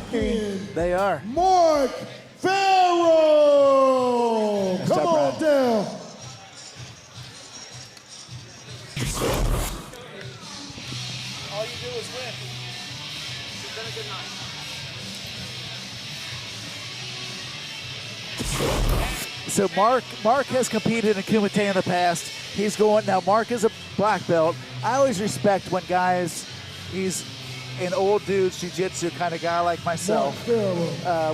victory. They are. Mark Farrell! Come on down. All you do is win. It's been a good night. So Mark has competed in Kumite in the past. He's going now. Mark is a black belt. I always respect when guys. He's an old dude's jiu-jitsu kind of guy like myself.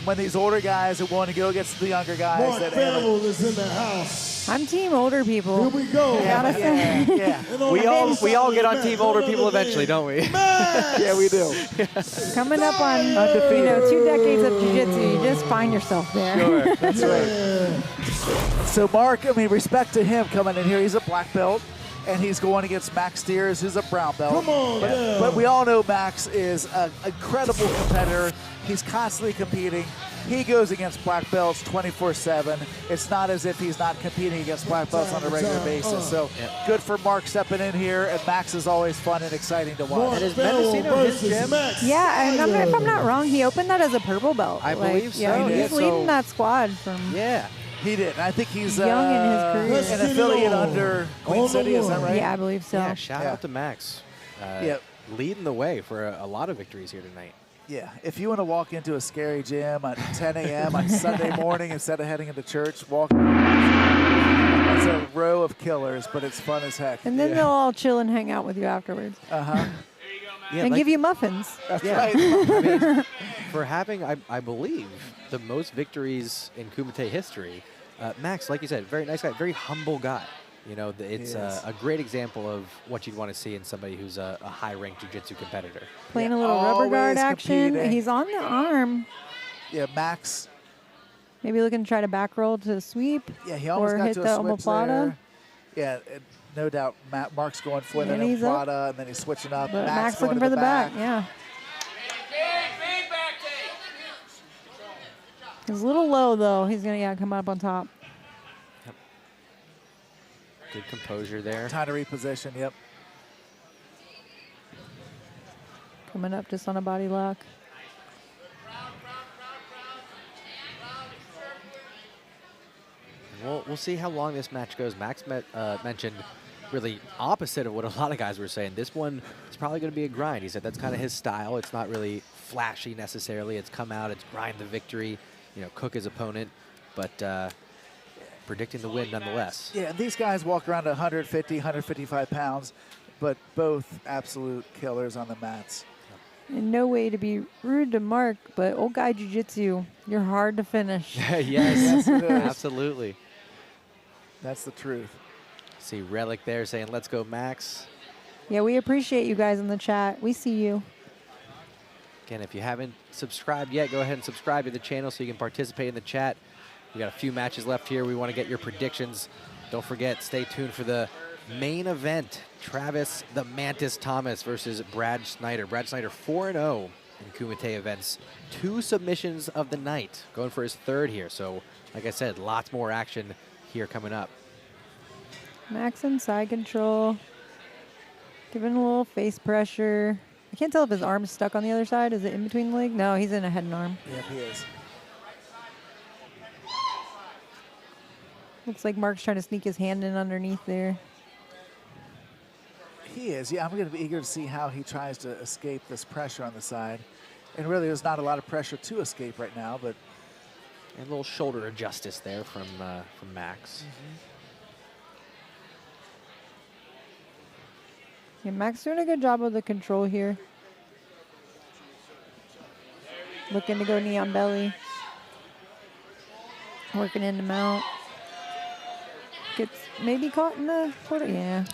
When these older guys are willing to go against the younger guys. Mark Farrell is in the house. I'm team older people. Here we go. Gotta say. Yeah. We all get on team older people eventually, don't we? Yeah, we do. Coming up on 2 decades of jiu-jitsu, you just find yourself there. Sure, that's right. So Mark, I mean, respect to him coming in here. He's a black belt, and he's going against Max Stiers, who's a brown belt. Come on, but we all know Max is an incredible competitor. He's constantly competing. He goes against black belts 24/7. It's not as if he's not competing against black belts on a regular basis. So good for Mark stepping in here, and Max is always fun and exciting to watch. And is Mendocino his gym? Yeah, and if I'm not wrong, he opened that as a purple belt. I believe so. Yeah, he's Yeah, leading that squad from He did. I think he's young in his career. an affiliate under Queen City, is that right? Yeah, I believe so. Yeah, shout out to Max. Leading the way for a lot of victories here tonight. Yeah, if you want to walk into a scary gym at 10 a.m. on Sunday morning instead of heading into church, walk. It's a row of killers, but it's fun as heck. And then they'll all chill and hang out with you afterwards. Uh-huh. And give you muffins. That's right. I mean, for having, I believe, the most victories in Kumite history, Max, like you said, very nice guy, very humble guy. You know, it's a great example of what you'd want to see in somebody who's a high-ranked jiu-jitsu competitor. Playing a little rubber guard action. Competing. He's on the arm. Yeah, Max. Maybe looking to try to back roll to sweep. Yeah, he almost or got hit to the a switch omoplata. there. Yeah, no doubt. Mark's going for an And he's up. omoplata, and then he's switching up. But Max Max going looking to for the back. Yeah. He's a little low, though. He's going to come up on top. Good composure there. Time to reposition, yep. Coming up just on a body lock. We'll see how long this match goes. Max mentioned really opposite of what a lot of guys were saying. This one is probably going to be a grind. He said that's kind of his style. It's not really flashy necessarily. It's come out, it's grind the victory, cook his opponent, but predicting the win nonetheless. Yeah, these guys walk around 150, 155 pounds, but both absolute killers on the mats. In no way to be rude to Mark, but old guy jiu-jitsu, you're hard to finish. Yes, it is. Absolutely. That's the truth. See Relic there saying, let's go, Max. Yeah, we appreciate you guys in the chat. We see you. Again, if you haven't subscribed yet, go ahead and subscribe to the channel so you can participate in the chat. We got a few matches left here. We want to get your predictions. Don't forget, stay tuned for the main event. Travis the Mantis Thomas versus Brad Snyder. Brad Snyder 4-0 in Kumite events. 2 submissions of the night. Going for his 3rd here. So, like I said, lots more action here coming up. Max in side control. Giving a little face pressure. I can't tell if his arm's stuck on the other side. Is it in between the leg? No, he's in a head and arm. Yeah, he is. Looks like Mark's trying to sneak his hand in underneath there. He is. Yeah, I'm going to be eager to see how he tries to escape this pressure on the side. And really, there's not a lot of pressure to escape right now, but... And a little shoulder adjustice there from Max. Yeah, Max doing a good job of the control here. Looking to go knee on belly. Working in the mount. Gets maybe caught in the quarter. Yeah.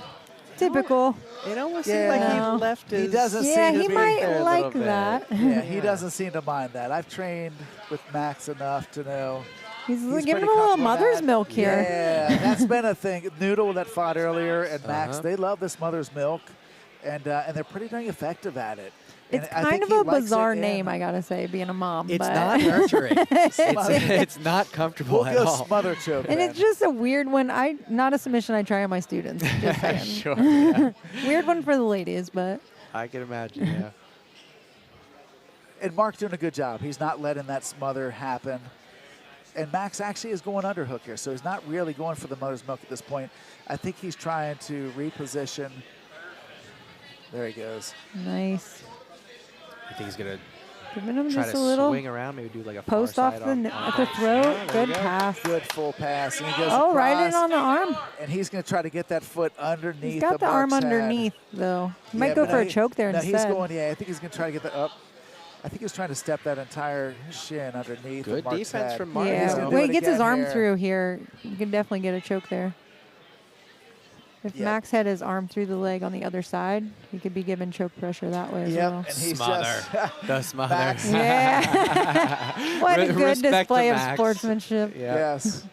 Typical. It almost seemed like he left his... He doesn't Yeah, seem to he be might there a like little bit. that. Yeah, he doesn't seem to mind that. I've trained with Max enough to know. He's pretty giving him a little comfortable with mother's that. milk here. Yeah, that's been a thing. Noodle that fought earlier and Max, they love this mother's milk, and they're pretty dang effective at it. It's And I kind think of he a likes it bizarre in. name, I gotta say, being a mom. It's but not nurturing. it's not comfortable We'll at go all. smother choke. And then. it's just a weird one. Not a submission I try on my students. Just saying. Sure, yeah. Weird one for the ladies, but I can imagine, yeah. And Mark doing a good job. He's not letting that smother happen. And Max actually is going underhook here, so he's not really going for the mother's milk at this point. I think he's trying to reposition. There he goes. Nice. I think he's going to Giving him try just to a little swing around, maybe do like a post far off side at the throat. Good pass. Good full pass. And he goes Oh, across, right in on the arm. and he's going to try to get that foot underneath. He's got the arm Mark's head. underneath, though. He might Yeah, go but for a he- choke there no, instead. he's going, I think he's going to try to get the up. I think he's trying to step that entire shin underneath. Good of Mark's defense head. from Mark. He's Yeah, gonna do when he it gets his again arm here. through here, you can definitely get a choke there. If Yep. Max had his arm through the leg on the other side, he could be given choke pressure that way as Yep, well. and he's Smother. just The smother. Max. Yeah. What a good Respect to display of Max. sportsmanship. Yeah. Yes.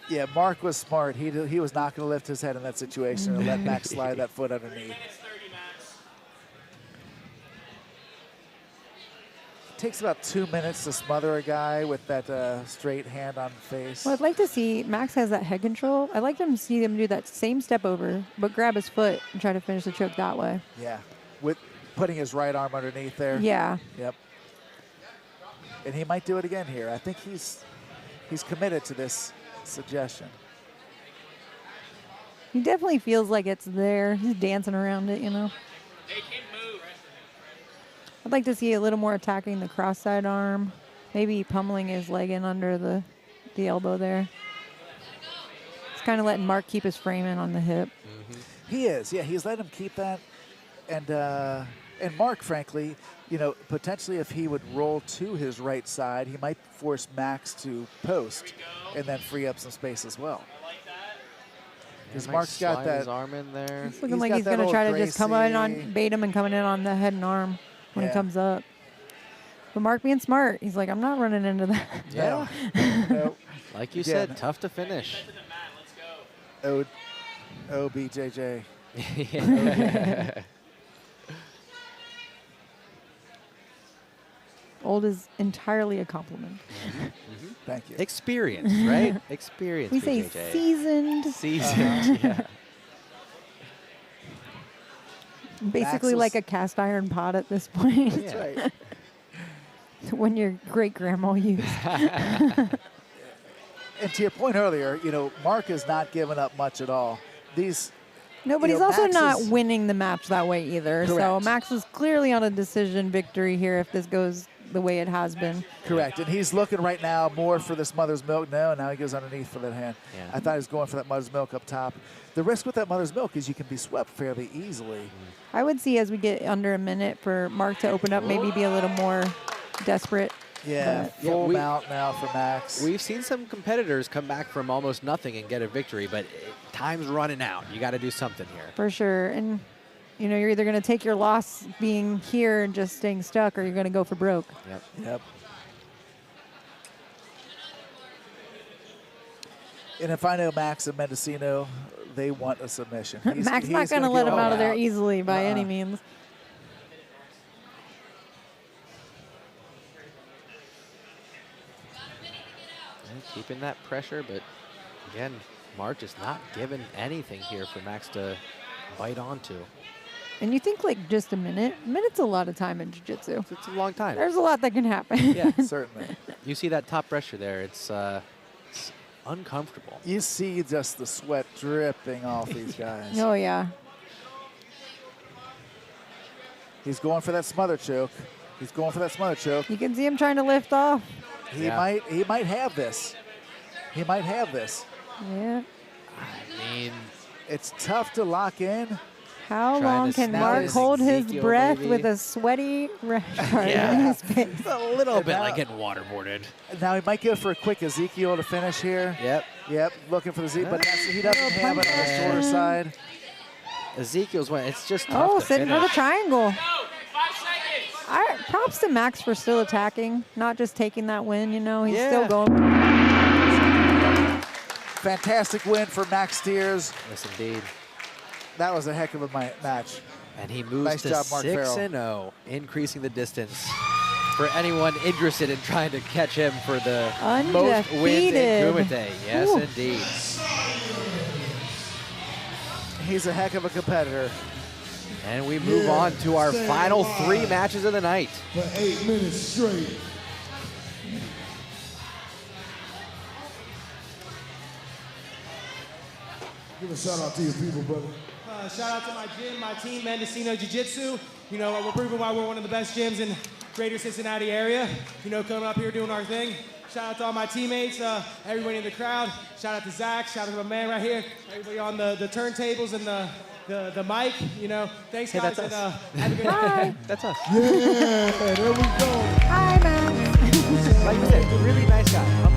Yeah, Mark was smart. He was not going to lift his head in that situation and let Max slide that foot underneath. It takes about 2 minutes to smother a guy with that straight hand on face. Well, I'd like to see Max has that head control. I'd like to see him do that same step over, but grab his foot and try to finish the choke that way. Yeah, with putting his right arm underneath there. Yeah. Yep. And he might do it again here. I think he's committed to this suggestion. He definitely feels like it's there. He's dancing around it, you know. I'd like to see a little more attacking the cross side arm. Maybe pummeling his leg in under the elbow there. He's kind of letting Mark keep his frame in on the hip. He is, yeah. He's letting him keep that, and Mark, frankly, you know, potentially if he would roll to his right side, he might force Max to post, and then free up some space as well. Because Might Mark's got slide that. his arm in there. It's looking He's like got he's that going to old try to just come in Gracie. on, bait him and coming in on the head and arm when Yeah. he comes up. But Mark being smart, he's like, I'm not running into that. Yeah. No. Like you Again. said, tough to finish. OBJJ. Old is entirely a compliment. Thank you. Experience, right? Experience. We say BJJ. seasoned, Seasoned. Yeah. basically Max like is- a cast iron pot at this point. That's right. When your great grandma used. And to your point earlier, you know, Mark is not giving up much at all. These. No, but You he's know, also Max not is- winning the match that way either. So Correct. Max is clearly on a decision victory here if this goes the way it has been. Correct, and he's looking right now more for this mother's milk. No, now he goes underneath for that hand. Yeah. I thought he was going for that mother's milk up top. The risk with that mother's milk is you can be swept fairly easily. I would see as we get under a minute for Mark to open up, maybe be a little more desperate. Yeah, But- full we- mount now for Max. We've seen some competitors come back from almost nothing and get a victory, but time's running out. You got to do something here. For sure. And, you know, you're either going to take your loss being here and just staying stuck, or you're going to go for broke. Yep. Yep. And if I know Max and Mendocino, they want a submission. Max not going to let him go out of there out. easily by any means. And keeping that pressure, but again, Mark just not giving anything here for Max to bite onto. And you think like just a minute? A minute's a lot of time in jiu-jitsu. It's a long time. There's a lot that can happen. Yeah. Certainly. You see that top pressure there. It's uncomfortable. You see just the sweat dripping off these guys. Oh, yeah. He's going for that smother choke. He's going for that smother choke. You can see him trying to lift off. He Yeah. might have this. He might have this. Yeah. I mean, It's tough to lock in. How Trying long to can snap Mark his hold his Ezekiel, breath maybe. with a sweaty rash Yeah. on his face? a little And bit now- like getting waterboarded. Now he might go for a quick Ezekiel to finish here. Yep. Yep, looking for the Z, but he doesn't Little have it on the punch. shorter side. Ezekiel's one. It's just tough Oh, to sitting for the finish. triangle. Props to Max for still attacking, not just taking that win, you know. He's still Yeah. going. Fantastic win for Max Stiers. Yes, indeed. That was a heck of a match. And he moves Nice to job, Mark 6-0, increasing the distance. For anyone interested in trying to catch him for the most wins in Undefeated. Kumite. Yes, Ooh. indeed. He's a heck of a competitor. And we move on to our final 3 matches of the night. For 8 minutes straight. Give a shout out to your people, brother. Shout out to my gym, my team, Mendocino Jiu-Jitsu. You know, we're proving why we're one of the best gyms in greater Cincinnati area. You know, coming up here doing our thing. Shout out to all my teammates, everybody in the crowd. Shout out to Zach, shout out to my man right here. Everybody on the turntables and the mic, you know. Thanks, Hey, guys, that's and us. have a good Hi. night. That's us. Yeah, there we go. Hi, Matt. Like you said, really nice guy.